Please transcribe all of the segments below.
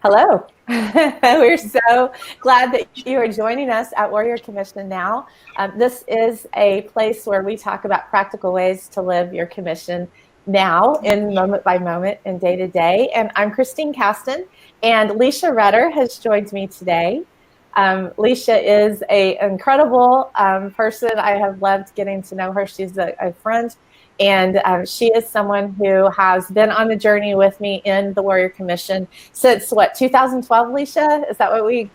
Hello. We're so glad that you are joining us at Warrior Commission Now. This is a place where we talk about practical ways to live your commission now, in moment by moment and day to day. And I'm Christine Casten, and Lecia Retter has joined me today. Lecia is an incredible person. I have loved getting to know her. She's a friend. And she is someone who has been on the journey with me in the Warrior Commission since, 2012, Lecia? Is that what we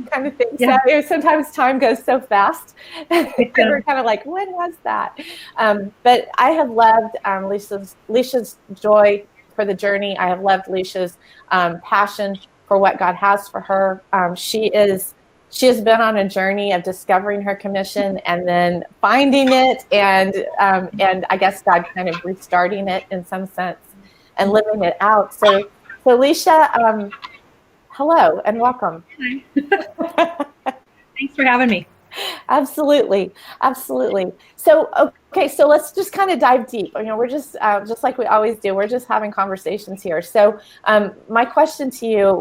kind of think? Yeah. So sometimes time goes so fast. We're kind of like, when was that? But I have loved Lecia's joy for the journey. I have loved Lecia's passion for what God has for her. She has been on a journey of discovering her commission and then finding it, and I guess God kind of restarting it in some sense and living it out. So Lecia, hello and welcome. Hi. Thanks for having me. Absolutely. So, okay, so let's just kind of dive deep. We're just like we always do. We're just having conversations here. So, my question to you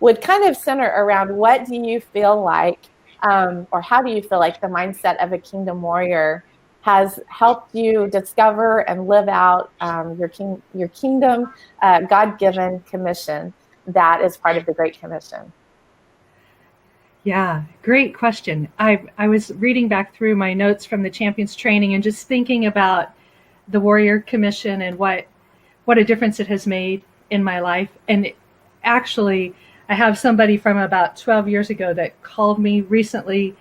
would kind of center around, what do you feel like, or how do you feel like the mindset of a kingdom warrior has helped you discover and live out your kingdom God-given commission that is part of the Great Commission? Yeah, great question. I was reading back through my notes from the Champions training and just thinking about the Warrior Commission and what a difference it has made in my life. And actually, I have somebody from about 12 years ago that called me recently,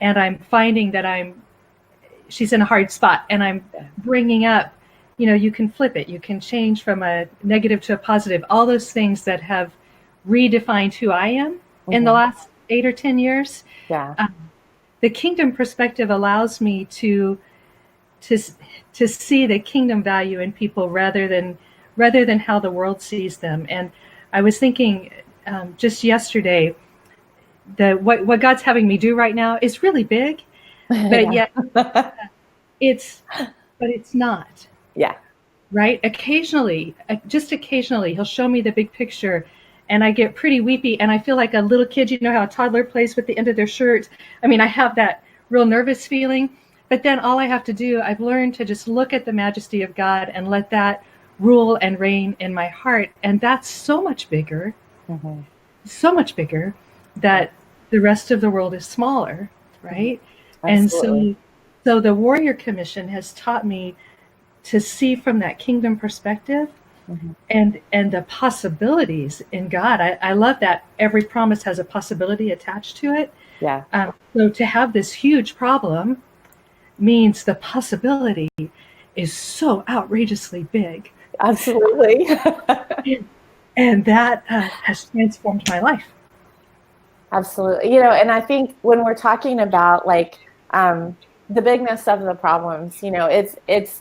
and I'm finding that she's in a hard spot, and I'm bringing up, you can flip it. You can change from a negative to a positive, all those things that have redefined who I am in the last 8 or 10 years. Yeah. The kingdom perspective allows me to see the kingdom value in people rather than how the world sees them. And I was thinking just yesterday that what God's having me do right now is really big, but yet it's not. Yeah. Right? Occasionally, just occasionally, he'll show me the big picture, and I get pretty weepy, and I feel like a little kid. You know how a toddler plays with the end of their shirt? I mean, I have that real nervous feeling, but then all I have to do, I've learned to just look at the majesty of God and let that rule and reign in my heart. And that's so much bigger that the rest of the world is smaller, right? Absolutely. And so the Warrior Commission has taught me to see from that kingdom perspective. And the possibilities in God. I love that every promise has a possibility attached to it. Yeah. So to have this huge problem means the possibility is so outrageously big. Absolutely. And that has transformed my life. Absolutely. And I think when we're talking about the bigness of the problems, it's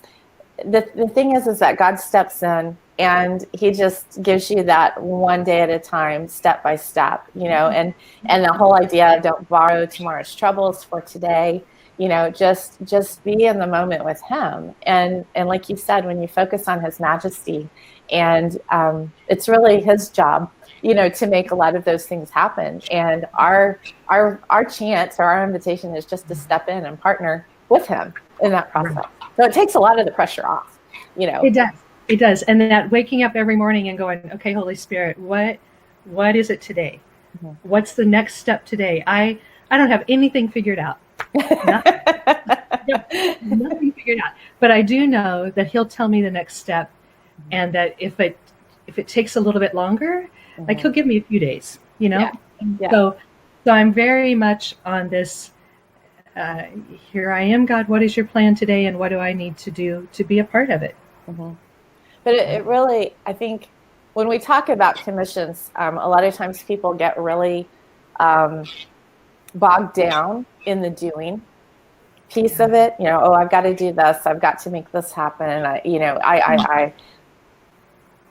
the thing is that God steps in, and he just gives you that one day at a time, step by step, and the whole idea of don't borrow tomorrow's troubles for today, just be in the moment with him. And like you said, when you focus on his majesty, and it's really his job, to make a lot of those things happen. And our chance or our invitation is just to step in and partner with him in that process. So it takes a lot of the pressure off, It does. And that waking up every morning and going, okay, Holy Spirit, what is it today? What's the next step today? I don't have anything figured out. Nothing figured out. But I do know that he'll tell me the next step, and that if it takes a little bit longer, like he'll give me a few days, Yeah. So I'm very much on this, here I am, God, what is your plan today, and what do I need to do to be a part of it? But it really, I think, when we talk about commissions, a lot of times people get really bogged down in the doing piece of it. I've got to do this. I've got to make this happen. I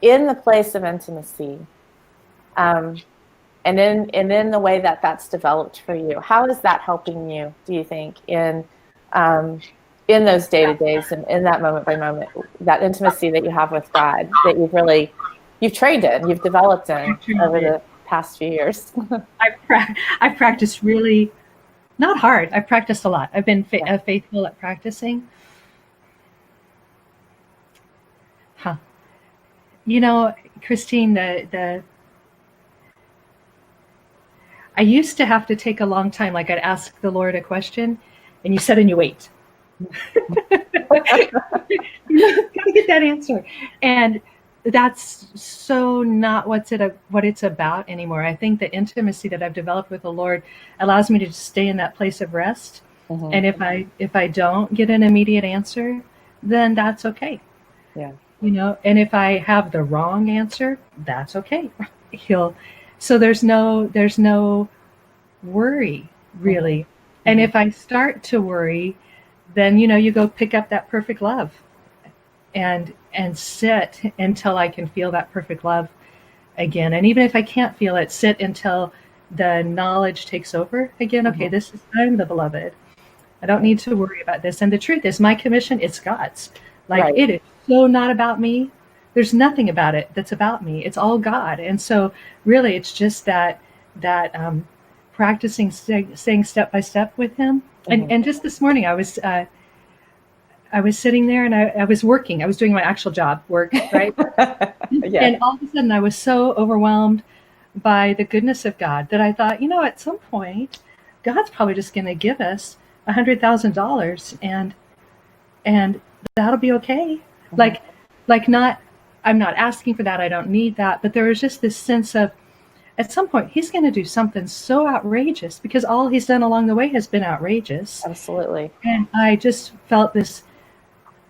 in the place of intimacy, and in the way that that's developed for you, how is that helping you, do you think, in those day-to-days and in that moment by moment, that intimacy that you have with God, that you've trained in, you've developed in over the past few years. I've practiced really, not hard. I've practiced a lot. I've been faithful at practicing. Huh. You know, Christine, I used to have to take a long time. Like I'd ask the Lord a question, and you sit and you wait. Gotta get that answer, and that's so not what it's about anymore. I think the intimacy that I've developed with the Lord allows me to just stay in that place of rest. Mm-hmm. And if I don't get an immediate answer, then that's okay. Yeah. You know, and if I have the wrong answer, that's okay. So there's no worry really. Mm-hmm. And if I start to worry, then, you know, you go pick up that perfect love and sit until I can feel that perfect love again. And even if I can't feel it, sit until the knowledge takes over again. Okay, mm-hmm. I'm the beloved. I don't need to worry about this. And the truth is, my commission, it's God's. Like, right. It is so not about me. There's nothing about it that's about me. It's all God. And so really it's just that practicing staying step by step with him. Mm-hmm. And just this morning I was sitting there and I was working. I was doing my actual job, work, right? Yeah. And all of a sudden I was so overwhelmed by the goodness of God that I thought, you know, at some point God's probably just going to give us $100,000 and that'll be okay. Mm-hmm. I'm not asking for that. I don't need that. But there was just this sense of, at some point, he's going to do something so outrageous because all he's done along the way has been outrageous. Absolutely. And I just felt this,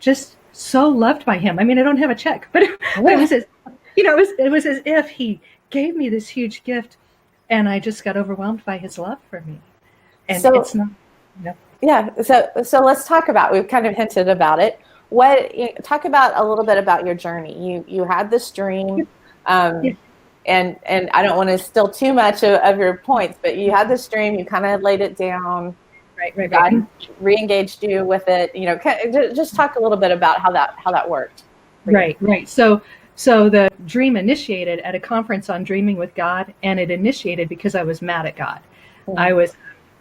just so loved by him. I mean, I don't have a check, but it was as, you know, it was as if he gave me this huge gift, and I just got overwhelmed by his love for me. And so, it's not, you know. Yeah. So let's talk about. We've kind of hinted about it. Talk about a little bit about your journey. You had this dream, and I don't want to steal too much of your points, but you had this dream. You kind of laid it down. Right. God re-engaged you with it. You know, just talk a little bit about how that worked. Right. So the dream initiated at a conference on dreaming with God, and it initiated because I was mad at God. Mm-hmm. I was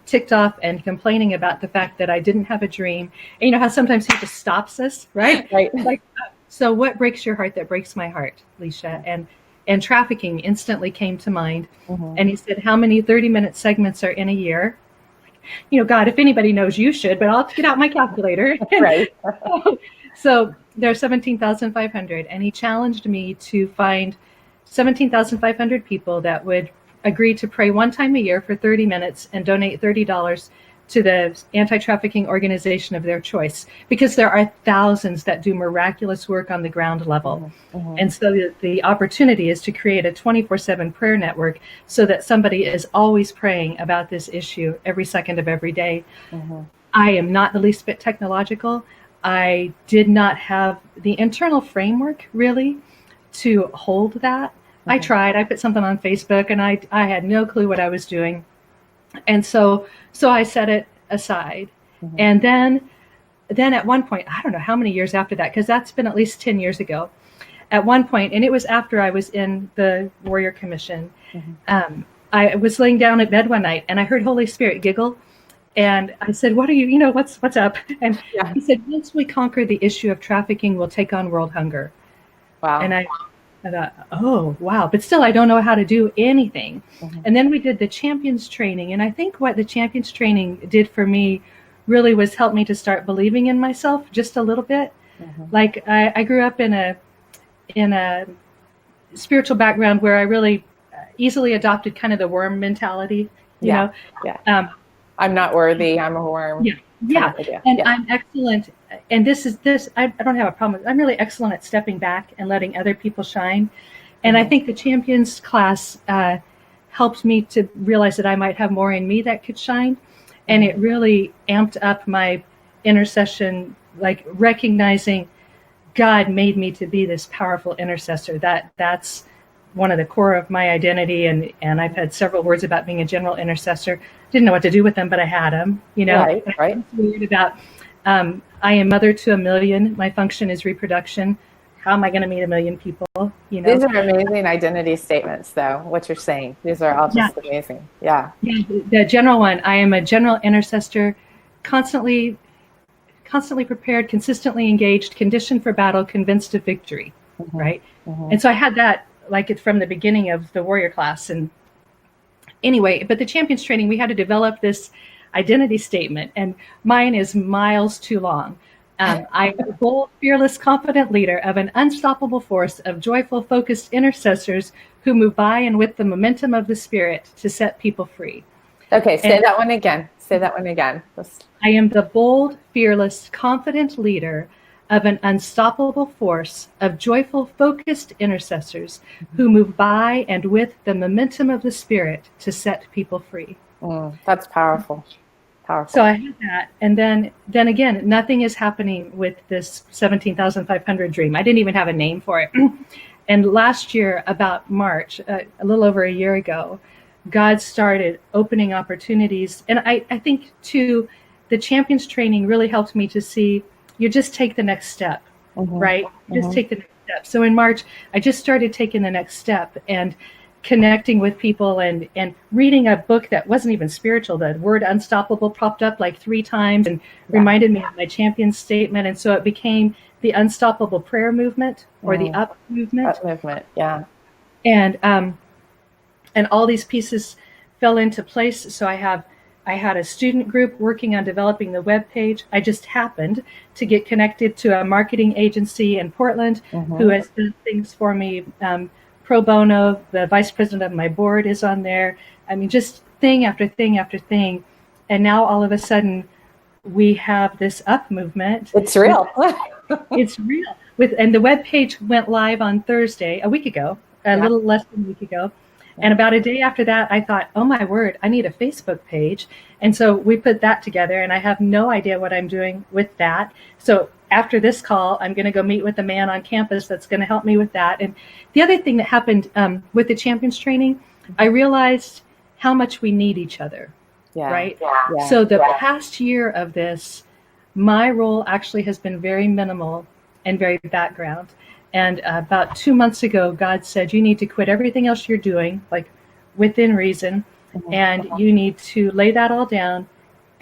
ticked off and complaining about the fact that I didn't have a dream. And you know how sometimes he just stops us, right? Right. Like, so what breaks your heart that breaks my heart, Lecia? And trafficking instantly came to mind. Mm-hmm. And he said, how many 30-minute segments are in a year? You know, God, if anybody knows, you should, but I'll get out my calculator. Right. So there are 17,500. And he challenged me to find 17,500 people that would agree to pray one time a year for 30 minutes and donate $30 to the anti-trafficking organization of their choice, because there are thousands that do miraculous work on the ground level. Mm-hmm. And so the opportunity is to create a 24/7 prayer network so that somebody is always praying about this issue every second of every day. Mm-hmm. I am not the least bit technological. I did not have the internal framework really to hold that. I tried. I put something on Facebook, and I had no clue what I was doing, and so I set it aside. Mm-hmm. And then at one point, I don't know how many years after that, because that's been at least 10 years ago. At one point, and it was after I was in the Warrior Commission, mm-hmm. I was laying down at bed one night, and I heard Holy Spirit giggle, and I said, "What are you? You know, what's up?" And he said, "Once we conquer the issue of trafficking, we'll take on world hunger." Wow. And I thought, oh, wow. But still, I don't know how to do anything. Mm-hmm. And then we did the champions training. And I think what the champions training did for me really was help me to start believing in myself just a little bit. Mm-hmm. Like I grew up in a spiritual background where I really easily adopted kind of the worm mentality, you know? Yeah. I'm not worthy. I'm a worm. Yeah. And I'm excellent. And I don't have a problem. I'm really excellent at stepping back and letting other people shine. And I think the champions class helped me to realize that I might have more in me that could shine. And it really amped up my intercession, like recognizing God made me to be this powerful intercessor. That's one of the core of my identity. And I've had several words about being a general intercessor. Didn't know what to do with them, but I had them, you know. Right. Weird about, I am mother to 1 million. My function is reproduction. how am I going to meet 1 million people? You know, These are amazing identity statements, though, what you're saying. These are all just amazing. Yeah. The general one, I am a general intercessor, constantly prepared, consistently engaged, conditioned for battle, convinced of victory, right? And so I had that like it from the beginning of the warrior class. And anyway, but the champions training, we had to develop this identity statement, and mine is miles too long. I'm a bold, fearless, confident leader of an unstoppable force of joyful, focused intercessors who move by and with the momentum of the Spirit to set people free. Okay, say that one again. Say that one again. I am the bold, fearless, confident leader of an unstoppable force of joyful, focused intercessors who move by and with the momentum of the Spirit to set people free. That's powerful. Powerful. So I had that. And then again, nothing is happening with this 17,500 dream. I didn't even have a name for it. And last year, about March, a little over a year ago, God started opening opportunities. And I think, too, the champions training really helped me to see you just take the next step, right? Just take the next step. So in March, I just started taking the next step and connecting with people and reading a book that wasn't even spiritual. The word unstoppable popped up like 3 times and reminded me of my champion statement. And so it became the unstoppable prayer movement or the up movement. Up movement, yeah. And all these pieces fell into place. So I had a student group working on developing the web page. I just happened to get connected to a marketing agency in Portland who has done things for me. Pro bono, the vice president of my board is on there. I mean, just thing after thing after thing. And now all of a sudden we have this up movement. It's real. It's real. And the web page went live on Thursday, a week ago, a little less than a week ago. And about a day after that, I thought, oh my word, I need a Facebook page. And so we put that together, and I have no idea what I'm doing with that. So after this call, I'm going to go meet with a man on campus that's going to help me with that. And the other thing that happened with the champions training, I realized how much we need each other, right? Yeah. So the past year of this, my role actually has been very minimal and very background. And about 2 months ago, God said, you need to quit everything else you're doing, like within reason, and you need to lay that all down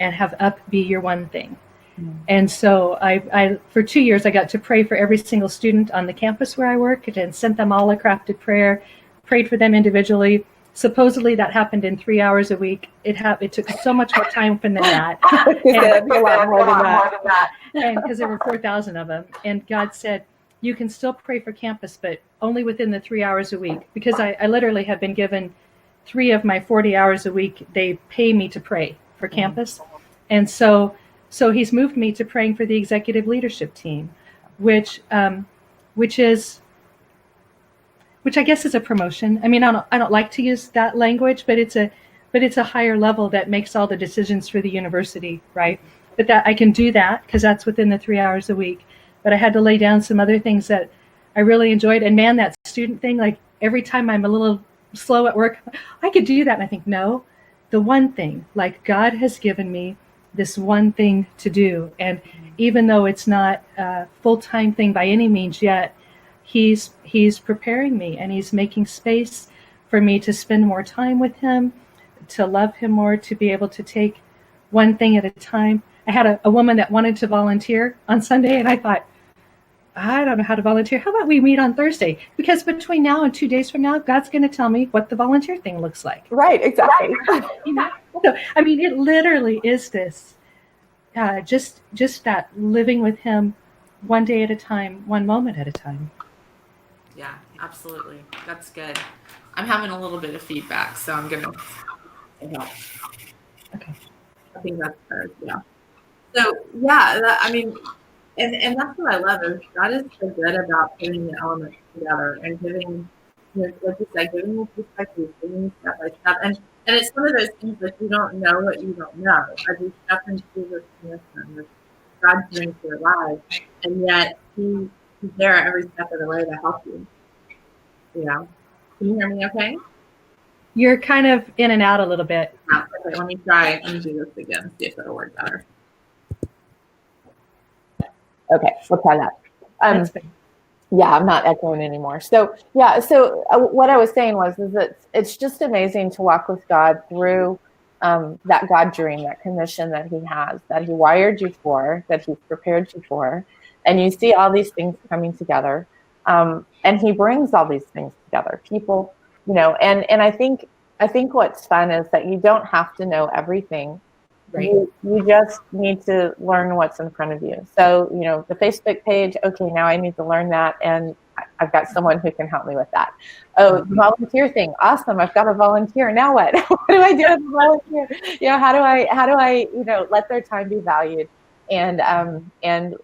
and have up be your one thing. And so I for 2 years, I got to pray for every single student on the campus where I worked and sent them all a crafted prayer, prayed for them individually. Supposedly that happened in 3 hours a week. It took so much more time than that. A lot more than that. And because there were 4,000 of them. And God said, you can still pray for campus, but only within the 3 hours a week. Because I literally have been given 3 of my 40 hours a week. They pay me to pray for campus. And so he's moved me to praying for the executive leadership team, which I guess is a promotion. I mean, I don't like to use that language, but it's a higher level that makes all the decisions for the university, right? But that I can do that because that's within the 3 hours a week. But I had to lay down some other things that I really enjoyed. And man, that student thing, like every time I'm a little slow at work, I could do that. And I think, no, the one thing, like God has given me this one thing to do. And even though it's not a full-time thing by any means yet, he's preparing me and he's making space for me to spend more time with him, to love him more, to be able to take one thing at a time. I had a woman that wanted to volunteer on Sunday, and I thought, I don't know how to volunteer. How about we meet on Thursday? Because between now and 2 days from now, God's going to tell me what the volunteer thing looks like. Right, exactly. You know? So, I mean, it literally is this, just that living with him one day at a time, one moment at a time. Yeah, absolutely. That's good. I'm having a little bit of feedback, so I'm going to help. Okay. I think that's fair, yeah. So, yeah, I mean, and that's what I love is God is so good about putting the elements together and giving, like you said, giving you perspective, giving you step by step. And it's one of those things that you don't know what you don't know. As you step into this commission, God's doing to your life, and yet He's there every step of the way to help you. You know? Can you hear me okay? You're kind of in and out a little bit. Okay, let me do this again, see if it'll work better. Okay, we'll try that. Yeah, I'm not echoing anymore. So yeah, so what I was saying is that it's just amazing to walk with God through that God dream, that commission that He has, that He wired you for, that He's prepared you for, and you see all these things coming together, and He brings all these things together, people, and I think what's fun is that you don't have to know everything. Right. You just need to learn what's in front of you. So, the Facebook page, okay, now I need to learn that, and I've got someone who can help me with that. Oh, the volunteer thing, awesome! I've got a volunteer. Now what? What do I do with a volunteer? How do I let their time be valued, and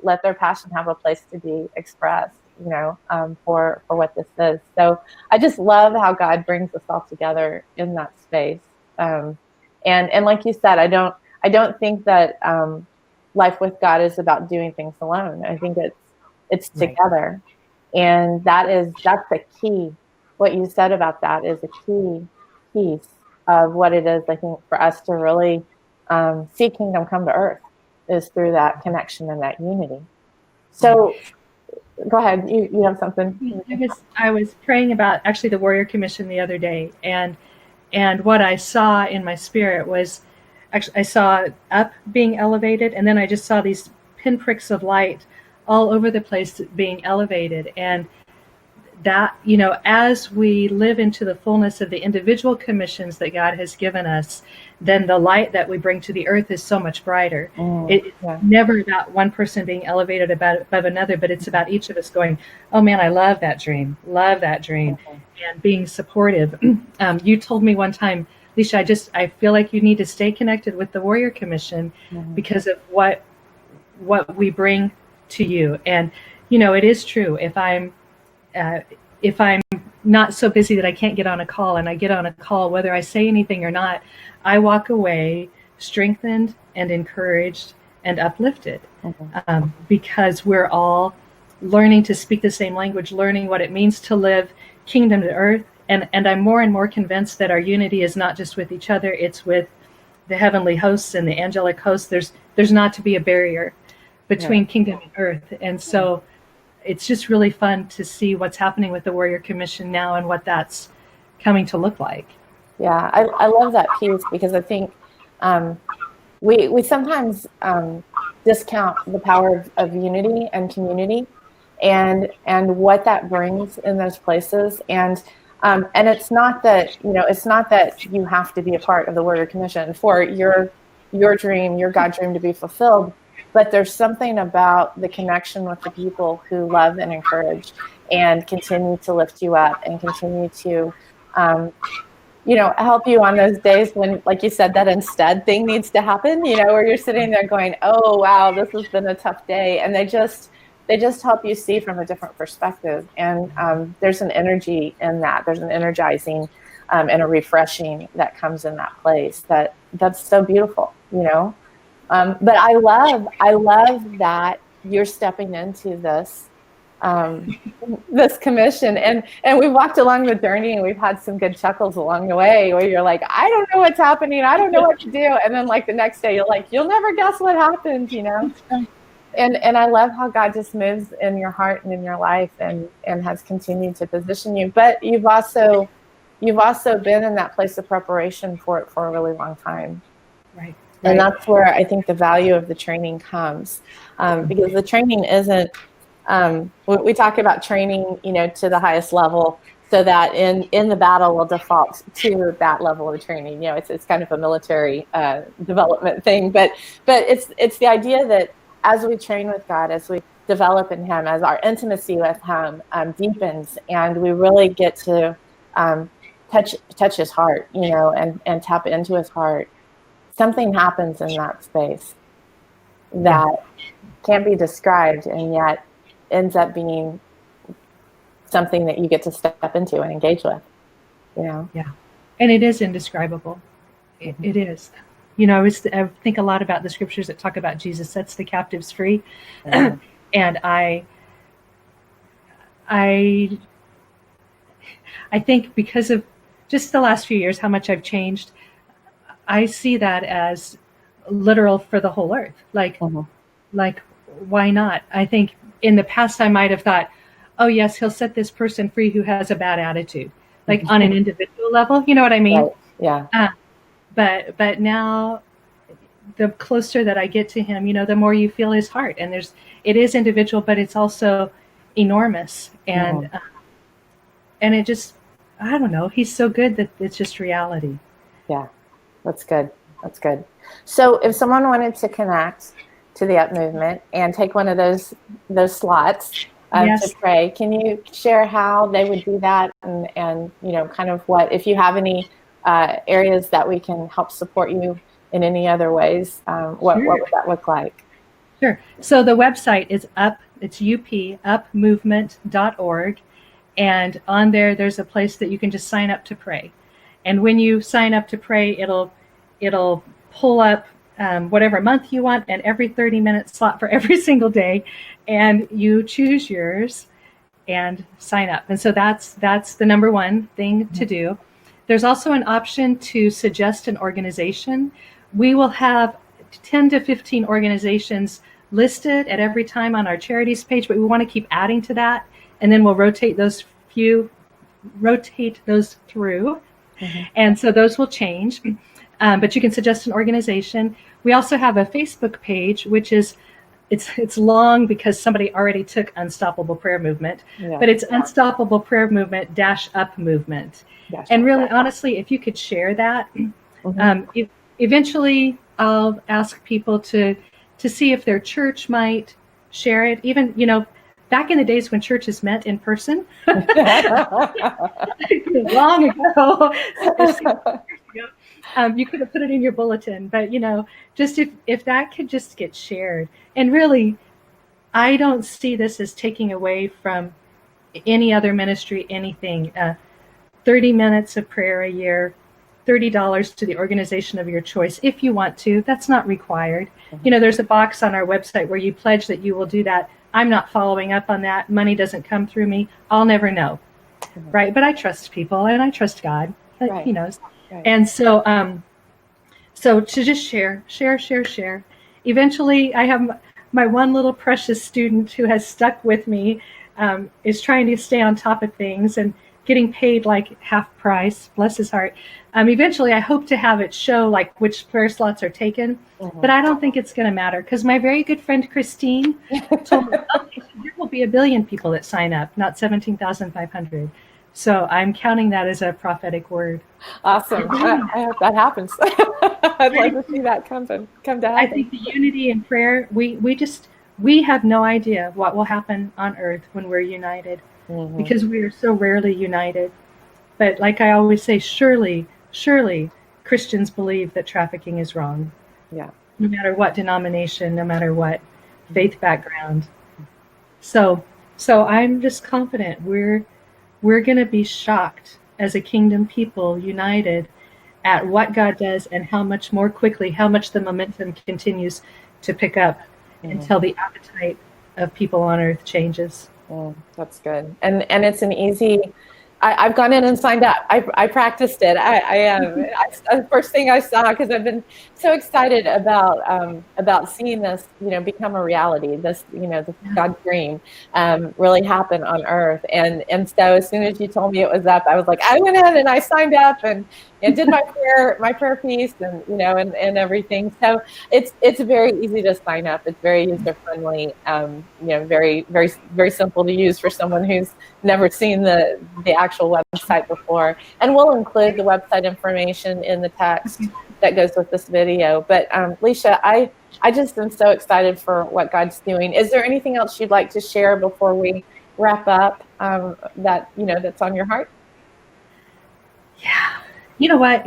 let their passion have a place to be expressed. For what this is. So I just love how God brings us all together in that space. And like you said, I don't think that life with God is about doing things alone. I think it's together, and that's the key. What you said about that is a key piece of what it is. I think for us to really see kingdom come to earth is through that connection and that unity. So, go ahead. You have something? I was praying about actually the Warrior Commission the other day, and what I saw in my spirit was actually I saw up being elevated, and then I just saw these pinpricks of light all over the place being elevated. And that, as we live into the fullness of the individual commissions that God has given us, then the light that we bring to the earth is so much brighter. It's never about one person being elevated above another, but it's about each of us going, oh man, I love that dream, and being supportive. You told me one time, Lecia, I feel like you need to stay connected with the Warrior Commission because of what we bring to you. And, it is true. If I'm not so busy that I can't get on a call, and I get on a call, whether I say anything or not, I walk away strengthened and encouraged and uplifted, because we're all learning to speak the same language, learning what it means to live kingdom to earth. And I'm more and more convinced that our unity is not just with each other, it's with the heavenly hosts and the angelic hosts. There's not to be a barrier between kingdom and earth. And so it's just really fun to see what's happening with the Warrior Commission now and what that's coming to look like. Yeah, I love that piece, because I think we sometimes discount the power of unity and community, and what that brings in those places. And it's not that you have to be a part of the Warrior Commission for your dream, your God dream to be fulfilled. But there's something about the connection with the people who love and encourage and continue to lift you up and continue to, help you on those days when, like you said, that instead thing needs to happen, where you're sitting there going, oh, wow, this has been a tough day. And they just help you see from a different perspective. And there's an energy in that. There's an energizing and a refreshing that comes in that place that's so beautiful, But I love that you're stepping into this this commission, and we've walked along the journey, and we've had some good chuckles along the way where you're like, I don't know what's happening, I don't know what to do, and then like the next day you're like, you'll never guess what happened, And I love how God just moves in your heart and in your life, and has continued to position you. But you've also been in that place of preparation for it for a really long time. Right. And that's where I think the value of the training comes, because the training isn't, we talk about training, to the highest level, so that in the battle we'll default to that level of training. It's kind of a military development thing, but it's the idea that as we train with God, as we develop in Him, as our intimacy with Him deepens, and we really get to touch His heart, and tap into His heart, something happens in that space that can't be described, and yet ends up being something that you get to step into and engage with, Yeah. And it is indescribable. It is. I think a lot about the scriptures that talk about Jesus sets the captives free. And I think because of just the last few years, how much I've changed, I see that as literal for the whole earth. Like, why not? I think in the past I might have thought, oh yes, he'll set this person free who has a bad attitude, like on an individual level. You know what I mean? Right. Yeah. But now, the closer that I get to him, the more you feel his heart. And it is individual, but it's also enormous. And it just, I don't know, he's so good that it's just reality. Yeah, that's good. That's good. So if someone wanted to connect to the UpMovement and take one of those slots Yes. to pray, can you share how they would do that, and kind of what, if you have any areas that we can help support you in any other ways, what would that look like? Sure. So the website is it's upmovement.org. And on there's a place that you can just sign up to pray. And when you sign up to pray, it'll pull up whatever month you want, and every 30-minute slot for every single day. And you choose yours and sign up. And so that's the number one thing to do. There's also an option to suggest an organization. We will have 10 to 15 organizations listed at every time on our charities page, but we want to keep adding to that. And then we'll rotate those through. And so those will change. But you can suggest an organization. We also have a Facebook page, which is, it's long because somebody already took Unstoppable Prayer Movement, but it's Unstoppable Prayer Movement _UpMovement. And really, honestly, if you could share that, eventually I'll ask people to see if their church might share it. Even, back in the days when churches met in person, long ago, you could have put it in your bulletin. But, just if that could just get shared. And really, I don't see this as taking away from any other ministry, anything. 30 minutes of prayer a year, $30 to the organization of your choice. If you want to, that's not required. There's a box on our website where you pledge that you will do that. I'm not following up on that. Money doesn't come through me. I'll never know. Right. But I trust people and I trust God. He knows. And so, so to just share. Eventually, I have my one little precious student who has stuck with me, is trying to stay on top of things and getting paid like half price, bless his heart. Eventually, I hope to have it show like which prayer slots are taken, but I don't think it's going to matter because my very good friend Christine told me there will be 1 billion people that sign up, not 17,500. So I'm counting that as a prophetic word. Awesome. I hope that happens. I'd like to see that come to happen. I think the unity in prayer, we have no idea what will happen on earth when we're united, because we are so rarely united. But like I always say, surely Christians believe that trafficking is wrong. Yeah. No matter what denomination, no matter what faith background. So I'm just confident we're going to be shocked as a kingdom people united at what God does and how much more quickly, how much the momentum continues to pick up until the appetite of people on earth changes. That's good. And it's an easy, I've gone in and signed up. I practiced it. The first thing I saw, because I've been so excited about seeing this, become a reality. This, the God's dream, really happen on earth. And so as soon as you told me it was up, I was like, I went in and I signed up and did my prayer piece and and everything. So it's very easy to sign up. It's very user friendly. Very very very simple to use for someone who's never seen the actual website before. And we'll include the website information in the text that goes with this video. But Lecia, I just am so excited for what God's doing. Is there anything else you'd like to share before we wrap up that that's on your heart? Yeah. You know what?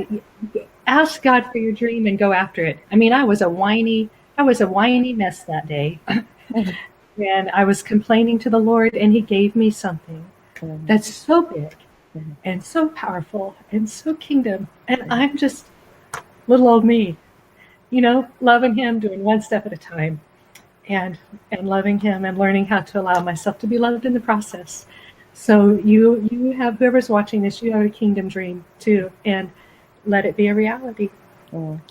Ask God for your dream and go after it. I mean, I was a whiny mess that day. And I was complaining to the Lord, and he gave me something that's so big and so powerful and so kingdom. And I'm just little old me, loving him, doing one step at a time, and loving him and learning how to allow myself to be loved in the process. So you have, whoever's watching this, you have a kingdom dream too, and let it be a reality.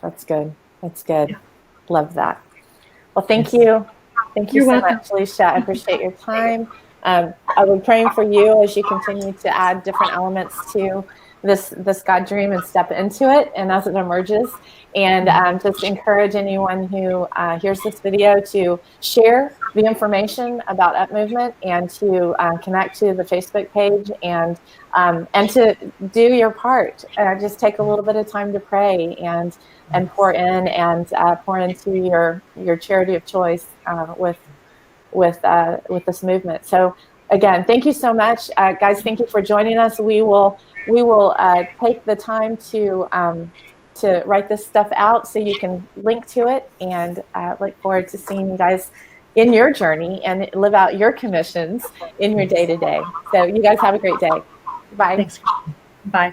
That's good. That's good. Yeah. Love that. Well, thank Yes. you. Thank you You're so welcome. much, Lecia. I appreciate your time. I'll be praying for you as you continue to add different elements to this God dream and step into it, and as it emerges. And just encourage anyone who hears this video to share the information about UpMovement and to connect to the Facebook page and to do your part. Just take a little bit of time to pray and pour in and pour into your charity of choice with this movement. So again, thank you so much, guys. Thank you for joining us. We will take the time to write this stuff out so you can link to it, and look forward to seeing you guys in your journey and live out your commissions in your day-to-day. So you guys have a great day. Bye. Thanks. Bye.